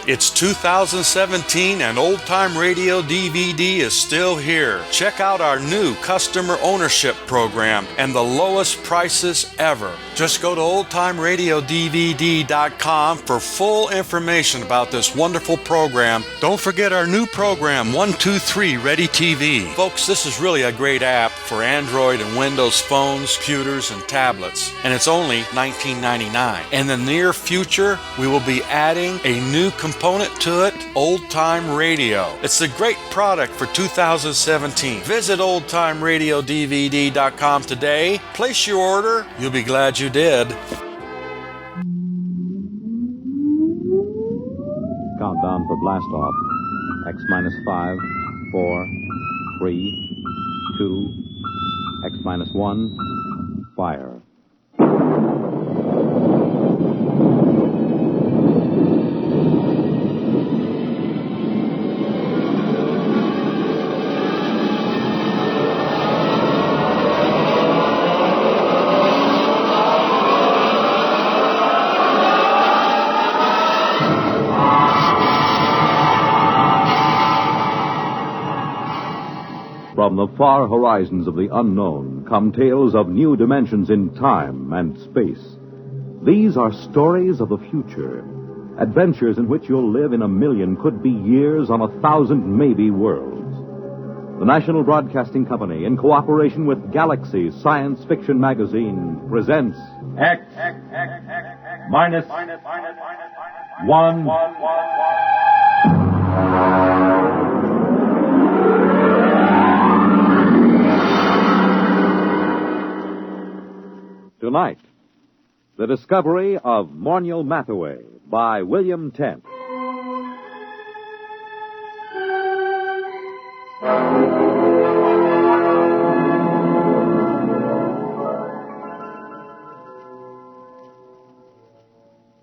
It's 2017 and Old Time Radio DVD is still here. Check out our new customer ownership program and the lowest prices ever. Just go to oldtimeradiodvd.com for full information about this wonderful program. Don't forget our new program, 123 Ready TV. Folks, this is really a great app for Android and Windows phones, computers, and tablets. And it's only $19.99. In the near future, we will be adding a new component to it, Old Time Radio. It's a great product for 2017. Visit oldtimeradiodvd.com today. Place your order. You'll be glad you did. Countdown for blast off. X minus 5, 4, 3, 2, X minus 1, fire. From the far horizons of the unknown come tales of new dimensions in time and space. These are stories of the future, adventures in which you'll live in a million, could be years, on 1,000 maybe worlds. The National Broadcasting Company, in cooperation with Galaxy Science Fiction Magazine, presents X minus 1. Tonight, the discovery of Mornial Mathaway by William Tent.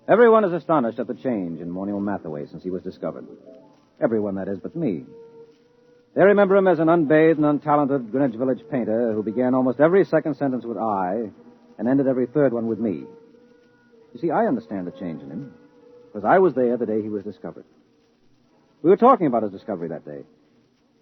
Everyone is astonished at the change in Mornial Mathaway since he was discovered. Everyone, that is, but me. They remember him as an unbathed and untalented Greenwich Village painter who began almost every second sentence with I and ended every third one with me. You see, I understand the change in him, because I was there the day he was discovered. We were talking about his discovery that day.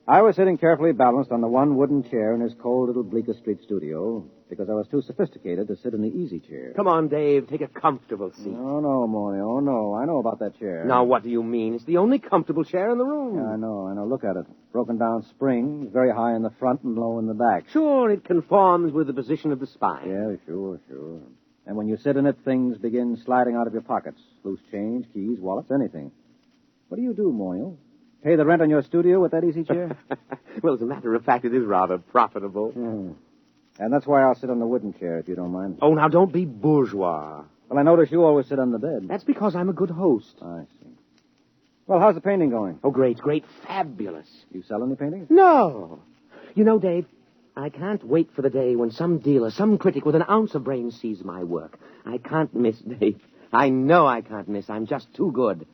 I was sitting carefully balanced on the one wooden chair in his cold little Bleecker Street studio, because I was too sophisticated to sit in the easy chair. Come on, Dave, take a comfortable seat. Oh, no, Morny, oh, no. I know about that chair. Now, what do you mean? It's the only comfortable chair in the room. Yeah, I know. Look at it. Broken down springs, very high in the front and low in the back. Sure, it conforms with the position of the spine. Yeah, sure. And when you sit in it, things begin sliding out of your pockets. Loose change, keys, wallets, anything. What do you do, Mornial? Pay the rent on your studio with that easy chair? Well, as a matter of fact, it is rather profitable. Hmm. And that's why I'll sit on the wooden chair, if you don't mind. Oh, now, don't be bourgeois. Well, I notice you always sit on the bed. That's because I'm a good host. I see. Well, how's the painting going? Oh, great, fabulous. You sell any paintings? No. You know, Dave, I can't wait for the day when some dealer, some critic with an ounce of brains sees my work. I can't miss, Dave. I know I can't miss. I'm just too good.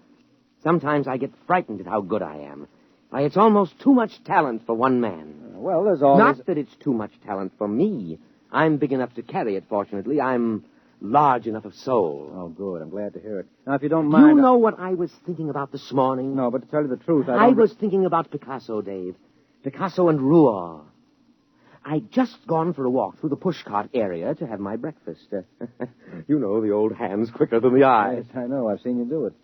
Sometimes I get frightened at how good I am. Why, it's almost too much talent for one man. Well, there's always... Not that it's too much talent for me. I'm big enough to carry it, fortunately. I'm large enough of soul. Oh, good. I'm glad to hear it. Now, if you don't mind... You know what I was thinking about this morning? No, but to tell you the truth, I was thinking about Picasso, Dave. Picasso and Rouault. I'd just gone for a walk through the pushcart area to have my breakfast. You know, the old hand's quicker than the eye. Yes, I know. I've seen you do it.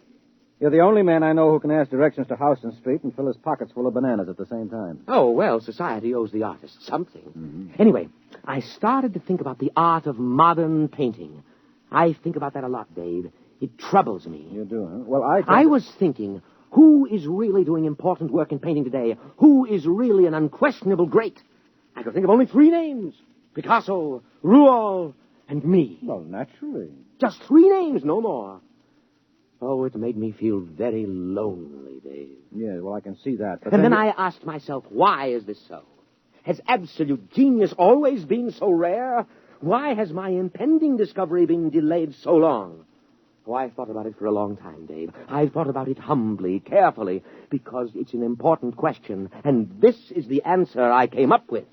You're the only man I know who can ask directions to Houston Street and fill his pockets full of bananas at the same time. Oh, well, society owes the artist something. Mm-hmm. Anyway, I started to think about the art of modern painting. I think about that a lot, Dave. It troubles me. You do, huh? Well, I was thinking, who is really doing important work in painting today? Who is really an unquestionable great? I could think of only 3 names. Picasso, Rouault, and me. Well, naturally. Just 3 names, no more. Oh, it made me feel very lonely, Dave. Yeah, well, I can see that. But and then I asked myself, why is this so? Has absolute genius always been so rare? Why has my impending discovery been delayed so long? Oh, I've thought about it for a long time, Dave. I've thought about it humbly, carefully, because it's an important question, and this is the answer I came up with.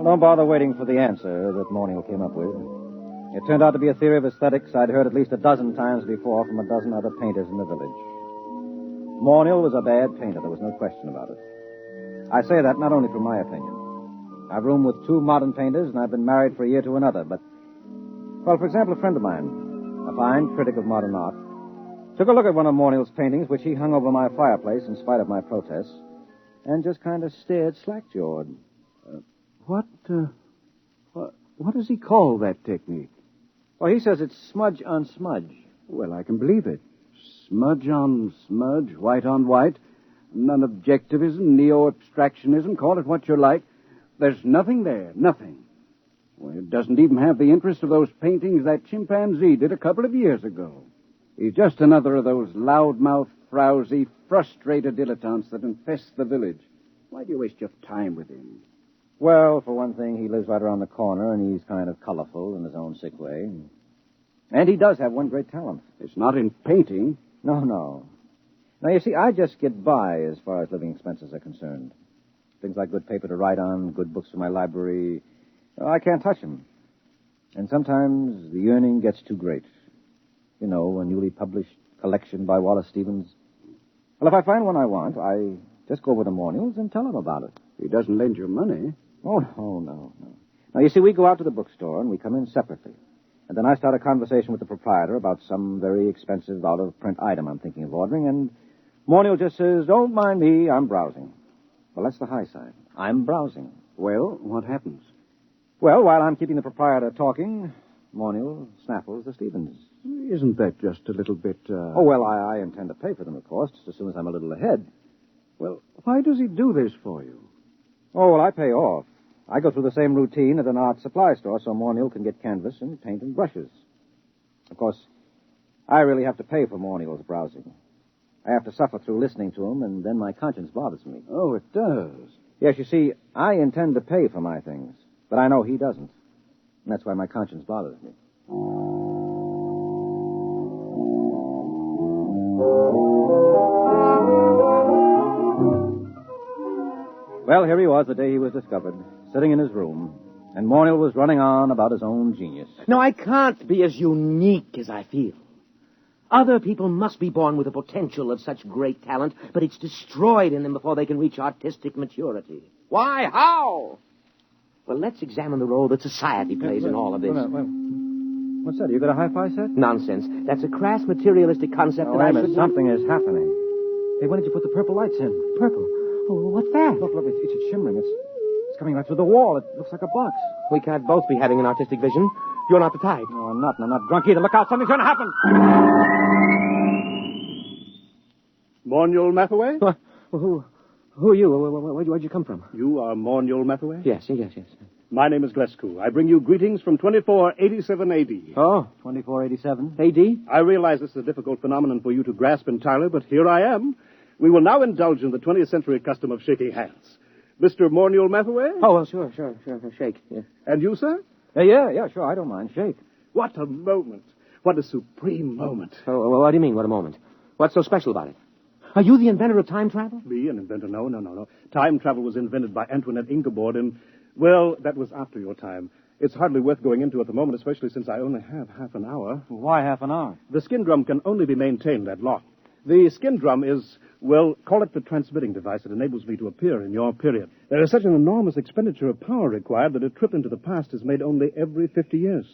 Don't bother waiting for the answer that Mornial came up with. It turned out to be a theory of aesthetics I'd heard at least a dozen times before from a dozen other painters in the village. Mornial was a bad painter, there was no question about it. I say that not only from my opinion. I've roomed with two modern painters, and I've been married for a year to another, but... Well, for example, a friend of mine, a fine critic of modern art, took a look at one of Mornial's paintings, which he hung over my fireplace in spite of my protests, and just kind of stared slack-jawed. What does he call that technique? Well, he says it's smudge on smudge. Well, I can believe it. Smudge on smudge, white on white, non-objectivism, neo-abstractionism, call it what you like. There's nothing there, nothing. Well, it doesn't even have the interest of those paintings that chimpanzee did a couple of years ago. He's just another of those loudmouth, frowsy, frustrated dilettantes that infest the village. Why do you waste your time with him? Well, for one thing, he lives right around the corner, and he's kind of colorful in his own sick way. And he does have one great talent. It's not in painting. No. Now, you see, I just get by as far as living expenses are concerned. Things like good paper to write on, good books for my library. Well, I can't touch them. And sometimes the yearning gets too great. You know, a newly published collection by Wallace Stevens. Well, if I find one I want, I just go over to Mornial's and tell him about it. He doesn't lend you money. Oh, no. Now, you see, we go out to the bookstore and we come in separately. And then I start a conversation with the proprietor about some very expensive out-of-print item I'm thinking of ordering, and Mornial just says, "Don't mind me, I'm browsing." Well, that's the high side. I'm browsing. Well, what happens? Well, while I'm keeping the proprietor talking, Mornial snaffles the Stevens. Isn't that just a little bit, Oh, well, I intend to pay for them, of course, just as soon as I'm a little ahead. Well, why does he do this for you? Oh, well, I pay off. I go through the same routine at an art supply store so Mornial can get canvas and paint and brushes. Of course, I really have to pay for Mornial's browsing. I have to suffer through listening to him, and then my conscience bothers me. Oh, it does. Yes, you see, I intend to pay for my things, but I know he doesn't. And that's why my conscience bothers me. Well, here he was the day he was discovered, sitting in his room, and Mornial was running on about his own genius. No, I can't be as unique as I feel. Other people must be born with the potential of such great talent, but it's destroyed in them before they can reach artistic maturity. Why? How? Well, let's examine the role that society plays in all of this. What's that? You got a hi-fi set? Nonsense. That's a crass materialistic concept that I should... Something is happening. Hey, when did you put the purple lights in? Purple? Oh, what's that? Look, it's shimmering. It's coming right through the wall. It looks like a box. We can't both be having an artistic vision. You're not the type. No, I'm not, and I'm not drunk either. Look out, something's going to happen. Mornial Mathaway? Who are you? Where'd you come from? You are Mornial Mathaway? Yes. My name is Glescu. I bring you greetings from 2487 AD. Oh, 2487? AD? I realize this is a difficult phenomenon for you to grasp entirely, but here I am. We will now indulge in the 20th century custom of shaking hands. Mr. Mornial Mathaway? Oh, well, sure. Shake. Yeah. And you, sir? Yeah, sure. I don't mind. Shake. What a moment. What a supreme moment. Oh, what do you mean, what a moment? What's so special about it? Are you the inventor of time travel? Me, an inventor? No. Time travel was invented by Antoinette Ingeborg, and, well, that was after your time. It's hardly worth going into at the moment, especially since I only have half an hour. Why half an hour? The skin drum can only be maintained that long. The skin drum is, well, call it the transmitting device that enables me to appear in your period. There is such an enormous expenditure of power required that a trip into the past is made only every 50 years.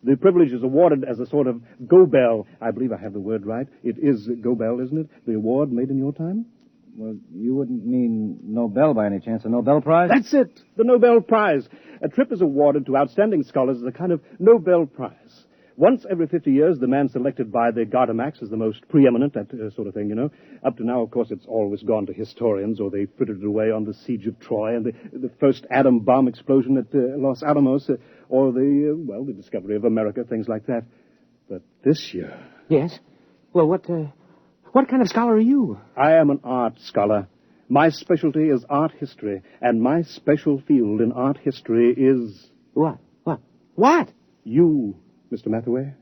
The privilege is awarded as a sort of go-bell. I believe I have the word right. It is go-bell, isn't it? The award made in your time? Well, you wouldn't mean Nobel by any chance, a Nobel Prize? That's it, the Nobel Prize. A trip is awarded to outstanding scholars as a kind of Nobel Prize. Once every 50 years, the man selected by the Gardemax is the most preeminent, that sort of thing, you know. Up to now, of course, it's always gone to historians, or they frittered it away on the siege of Troy and the first atom bomb explosion at Los Alamos, or the discovery of America, things like that. But this year... Yes? Well, what kind of scholar are you? I am an art scholar. My specialty is art history, and my special field in art history is... What? You... Mr. Mathaway.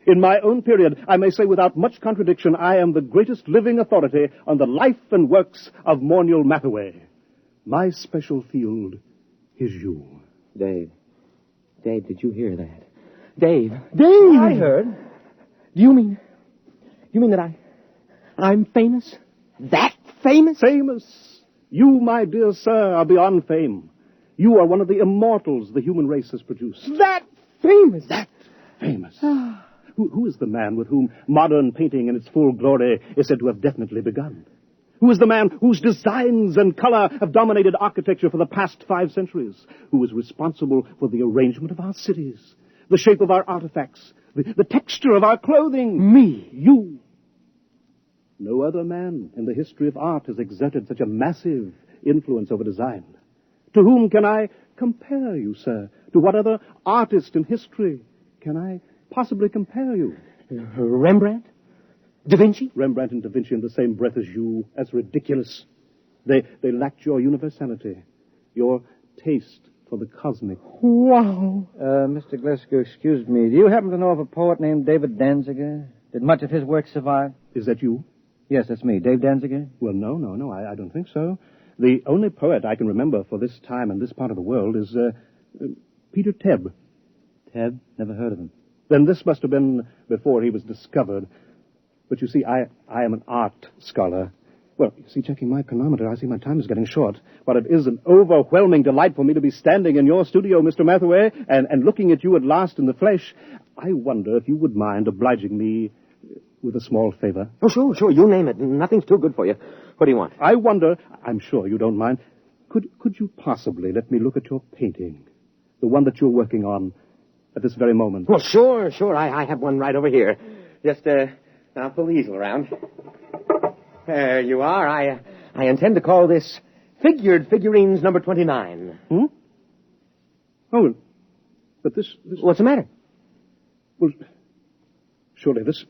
In my own period, I may say without much contradiction, I am the greatest living authority on the life and works of Mornial Mathaway. My special field is you. Dave, did you hear that? Dave! I heard. Do you mean that I'm famous? That famous? Famous! You, my dear sir, are beyond fame. You are one of the immortals the human race has produced. That famous? That famous. Who is the man with whom modern painting in its full glory is said to have definitely begun? Who is the man whose designs and color have dominated architecture for the past 5 centuries? Who is responsible for the arrangement of our cities, the shape of our artifacts, the texture of our clothing? Me. You. No other man in the history of art has exerted such a massive influence over design. To whom can I compare you, sir? To what other artist in history can I possibly compare you? Rembrandt? Da Vinci? Rembrandt and Da Vinci in the same breath as you. That's ridiculous. They lacked your universality, your taste for the cosmic. Wow. Mr. Glasgow, excuse me. Do you happen to know of a poet named David Danziger? Did much of his work survive? Is that you? Yes, that's me. Dave Danziger? Well, no, I don't think so. The only poet I can remember for this time and this part of the world is Peter Tebb. Tebb? Never heard of him. Then this must have been before he was discovered. But you see, I am an art scholar. Well, you see, checking my chronometer, I see my time is getting short. But it is an overwhelming delight for me to be standing in your studio, Mr. Mathaway, and looking at you at last in the flesh. I wonder if you would mind obliging me with a small favor. Oh, sure. You name it. Nothing's too good for you. What do you want? I wonder, I'm sure you don't mind, could you possibly let me look at your painting? The one that you're working on at this very moment. Well, sure. I have one right over here. Just, now pull the easel around. There you are. I intend to call this Figured Figurines number 29. Oh, but this... What's the matter? Well, surely this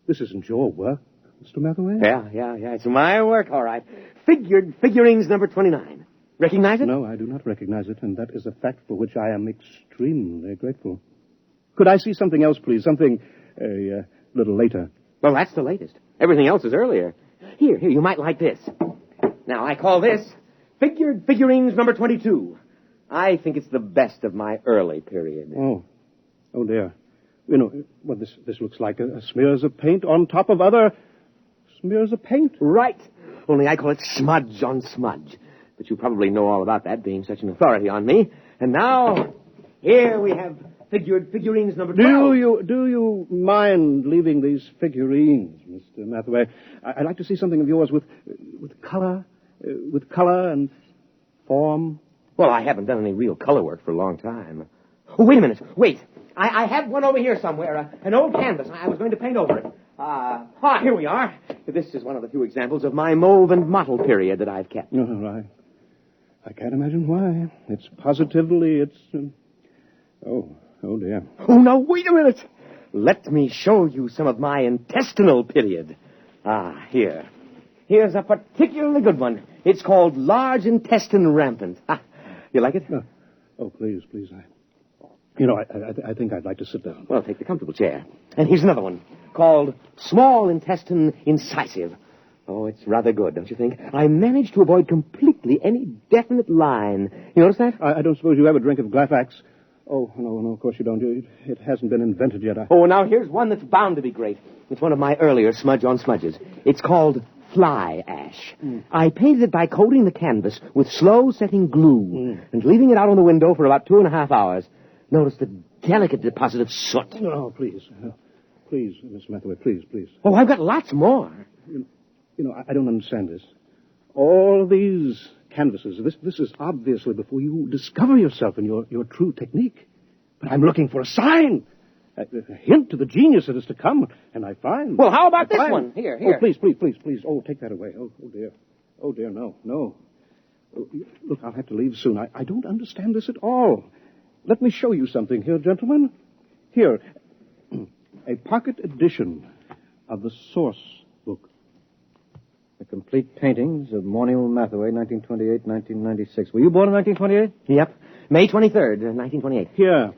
isn't your work, Mr. Mathaway? Yeah. It's my work, all right. Figured Figurines number 29. Recognize it? No, I do not recognize it, and that is a fact for which I am extremely grateful. Could I see something else, please? Something a little later. Well, that's the latest. Everything else is earlier. Here, you might like this. Now, I call this Figured Figurines number 22. I think it's the best of my early period. Oh, dear. You know, well, this looks like smears of paint on top of other smears of paint. Right. Only I call it smudge on smudge. But you probably know all about that, being such an authority on me. And now, here we have Figured Figurines number 12. Do you mind leaving these figurines, Mr. Mathaway? I'd like to see something of yours with color and form. Well, I haven't done any real color work for a long time. Oh, wait a minute. Wait. I have one over here somewhere, an old canvas. I was going to paint over it. Here we are. This is one of the few examples of my mauve and mottled period that I've kept. Oh, right. I can't imagine why. It's positively, oh, dear. Oh, now, wait a minute. Let me show you some of my intestinal period. Here. Here's a particularly good one. It's called Large Intestine Rampant. You like it? Oh, please. I think I'd like to sit down. Well, take the comfortable chair. And here's another one called Small Intestine Incisive. Oh, it's rather good, don't you think? I managed to avoid completely any definite line. You notice that? I don't suppose you have a drink of Glafax. Oh, no, of course you don't. It hasn't been invented yet. Oh, now here's one that's bound to be great. It's one of my earlier smudge on smudges. It's called Fly Ash. I painted it by coating the canvas with slow-setting glue and leaving it out on the window for about 2.5 hours. Notice the delicate deposit of soot. No, please. Please, Miss Mathaway, please. Oh, I've got lots more. I don't understand this. All these canvases, this is obviously before you discover yourself and your true technique. But I'm looking for a sign, a hint to the genius that is to come, and I find... Well, how about this one? Here. Oh, please. Oh, take that away. Oh, dear. Oh, dear, no. Oh, look, I'll have to leave soon. I don't understand this at all. Let me show you something here, gentlemen. Here, a pocket edition of the source book. The complete paintings of Mornial Mathaway, 1928-1996. Were you born in 1928? Yep. May 23rd, 1928. Here,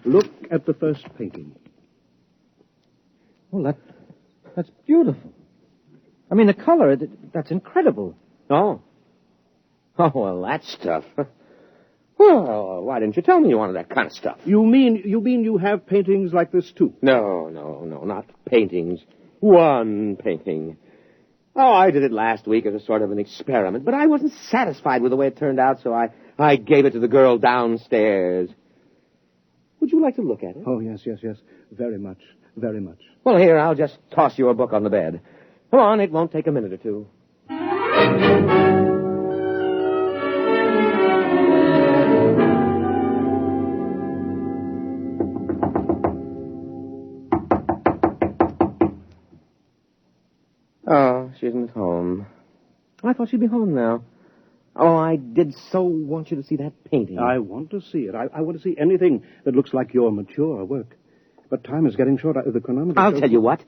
look at the first painting. Well, that's beautiful. I mean, the color, that's incredible. Oh, well, that's tough. Well, why didn't you tell me you wanted that kind of stuff? You mean you have paintings like this, too? No, not paintings. One painting. Oh, I did it last week as a sort of an experiment, but I wasn't satisfied with the way it turned out, so I gave it to the girl downstairs. Would you like to look at it? Oh, yes. Very much. Well, here, I'll just toss you a book on the bed. Come on, it won't take a minute or two. Oh, she isn't at home. I thought she'd be home now. Oh, I did so want you to see that painting. I want to see it. I want to see anything that looks like your mature work. But time is getting short. The chronometer... I'll tell you what.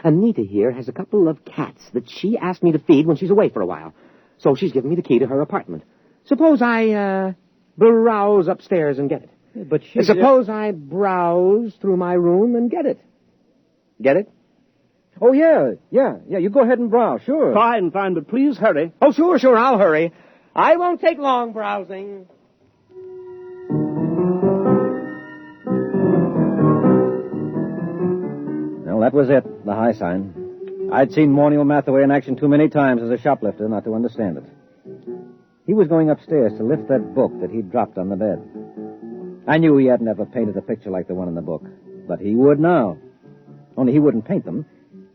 Anita here has a couple of cats that she asked me to feed when she's away for a while. So she's given me the key to her apartment. Suppose I, browse upstairs and get it. But she... Suppose I browse through my room and get it. Get it? Oh, yeah. You go ahead and browse, sure. Fine, but please hurry. Oh, sure, I'll hurry. I won't take long browsing. Well, that was it, the high sign. I'd seen Mornial Mathaway in action too many times as a shoplifter not to understand it. He was going upstairs to lift that book that he'd dropped on the bed. I knew he hadn't ever painted a picture like the one in the book, but he would now. Only he wouldn't paint them.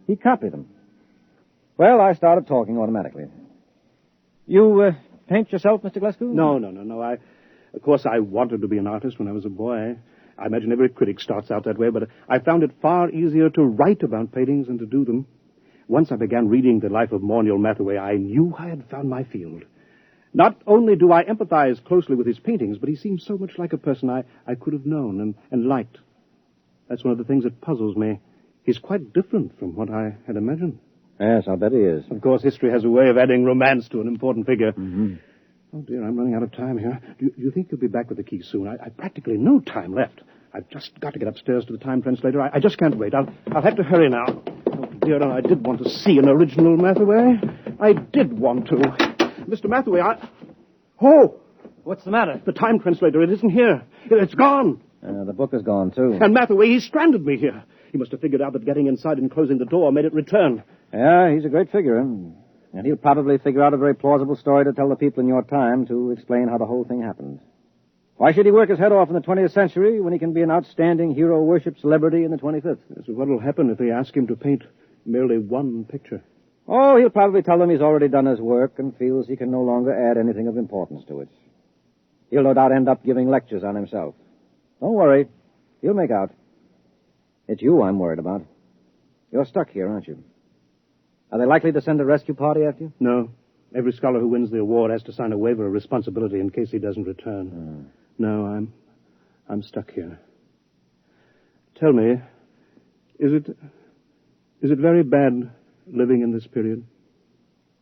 He copied them. Well, I started talking automatically. You paint yourself, Mr. Glasgow? No. Of course, I wanted to be an artist when I was a boy. I imagine every critic starts out that way, but I found it far easier to write about paintings than to do them. Once I began reading the life of Mornial Mathaway, I knew I had found my field. Not only do I empathize closely with his paintings, but he seems so much like a person I could have known and liked. That's one of the things that puzzles me. He's quite different from what I had imagined. Yes, I'll bet he is. Of course, history has a way of adding romance to an important figure. Mm-hmm. Oh, dear, I'm running out of time here. Do you think you'll be back with the key soon? I've practically no time left. I've just got to get upstairs to the time translator. I just can't wait. I'll have to hurry now. Oh, dear, I did want to see an original Mathaway. I did want to. Mr. Mathaway, Oh! What's the matter? The time translator, it isn't here. It's gone. The book is gone, too. And Mathaway, he stranded me here. He must have figured out that getting inside and closing the door made it return. Yeah, he's a great figure. And he'll probably figure out a very plausible story to tell the people in your time to explain how the whole thing happened. Why should he work his head off in the 20th century when he can be an outstanding hero-worship celebrity in the 25th? So what will happen if they ask him to paint merely one picture? Oh, he'll probably tell them he's already done his work and feels he can no longer add anything of importance to it. He'll no doubt end up giving lectures on himself. Don't worry. He'll make out. It's you I'm worried about. You're stuck here, aren't you? Are they likely to send a rescue party after you? No. Every scholar who wins the award has to sign a waiver of responsibility in case he doesn't return. No, I'm stuck here. Tell me, is it very bad living in this period?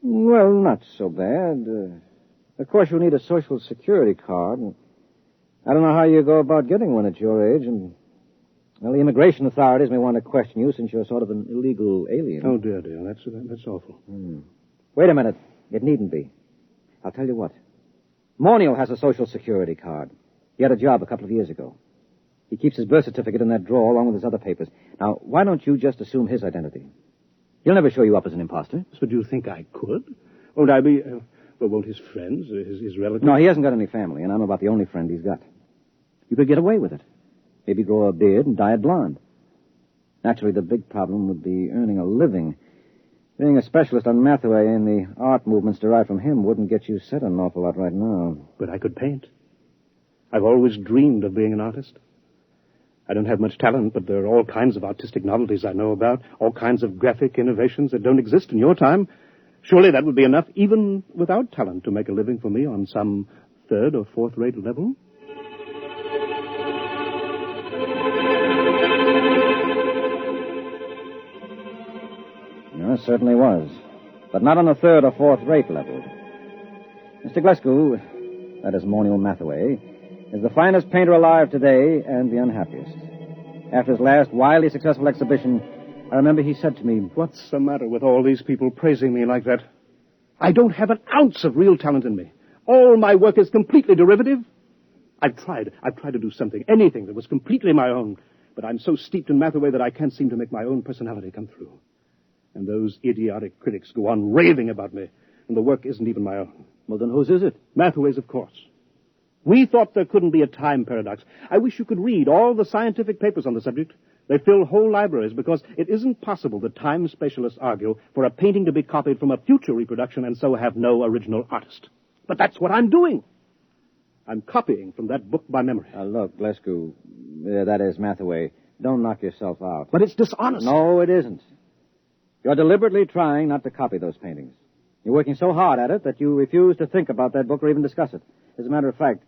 Well, not so bad. Of course, you'll need a social security card. I don't know how you go about getting one at your age, and well, the immigration authorities may want to question you since you're sort of an illegal alien. Oh, dear, that's awful. Wait a minute. It needn't be. I'll tell you what. Mornial has a social security card. He had a job a couple of years ago. He keeps his birth certificate in that drawer along with his other papers. Now, why don't you just assume his identity? He'll never show you up as an imposter. So do you think I could? Won't I be... won't his friends, his relatives... No, he hasn't got any family, and I'm about the only friend he's got. You could get away with it. Maybe grow a beard and dye it blonde. Naturally, the big problem would be earning a living. Being a specialist on Mathaway and the art movements derived from him wouldn't get you set an awful lot right now. But I could paint. I've always dreamed of being an artist. I don't have much talent, but there are all kinds of artistic novelties I know about, all kinds of graphic innovations that don't exist in your time. Surely that would be enough, even without talent, to make a living for me on some third or fourth-rate level. No, it certainly was. But not on the third or fourth-rate level. Mr. Glasgow, that is Mornial Mathaway, is the finest painter alive today and the unhappiest. After his last wildly successful exhibition, I remember he said to me, "What's the matter with all these people praising me like that? I don't have an ounce of real talent in me. All my work is completely derivative. I've tried to do something, anything that was completely my own, but I'm so steeped in Mathaway that I can't seem to make my own personality come through. And those idiotic critics go on raving about me, and the work isn't even my own. Well, then whose is it? Mathaway's, of course. We thought there couldn't be a time paradox. I wish you could read all the scientific papers on the subject. They fill whole libraries because it isn't possible that time specialists argue for a painting to be copied from a future reproduction and so have no original artist. But that's what I'm doing. I'm copying from that book by memory. Look, Glescu, that is Mathaway, don't knock yourself out. But it's dishonest. No, it isn't. You're deliberately trying not to copy those paintings. You're working so hard at it that you refuse to think about that book or even discuss it. As a matter of fact,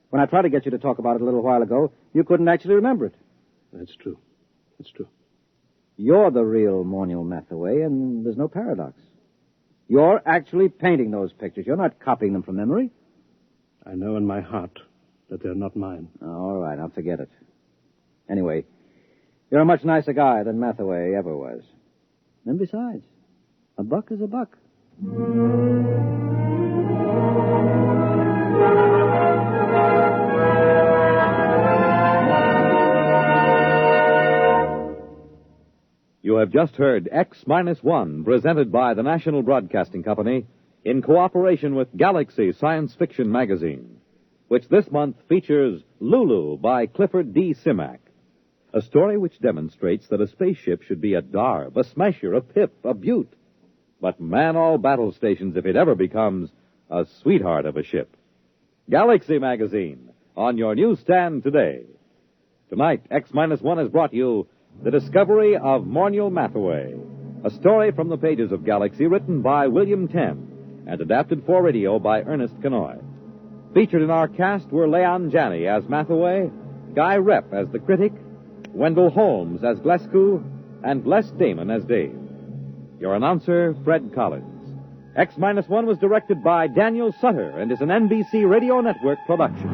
when I tried to get you to talk about it a little while ago, you couldn't actually remember it. That's true. That's true. You're the real Mornial Mathaway, and there's no paradox. You're actually painting those pictures. You're not copying them from memory. I know in my heart that they're not mine. All right, I'll forget it. Anyway, you're a much nicer guy than Mathaway ever was. And besides, a buck is a buck. You have just heard X-1, presented by the National Broadcasting Company in cooperation with Galaxy Science Fiction Magazine, which this month features Lulu by Clifford D. Simak, a story which demonstrates that a spaceship should be a Darb, a Smasher, a Pip, a Beaut, but man all battle stations if it ever becomes a sweetheart of a ship. Galaxy Magazine, on your newsstand today. Tonight, X-1 has brought you The Discovery of Mornial Mathaway, a story from the pages of Galaxy written by William Tenn and adapted for radio by Ernest Kenoy. Featured in our cast were Leon Janney as Mathaway, Guy Rep as the critic, Wendell Holmes as Glescu, and Les Damon as Dave. Your announcer, Fred Collins. X-1 was directed by Daniel Sutter and is an NBC Radio Network production.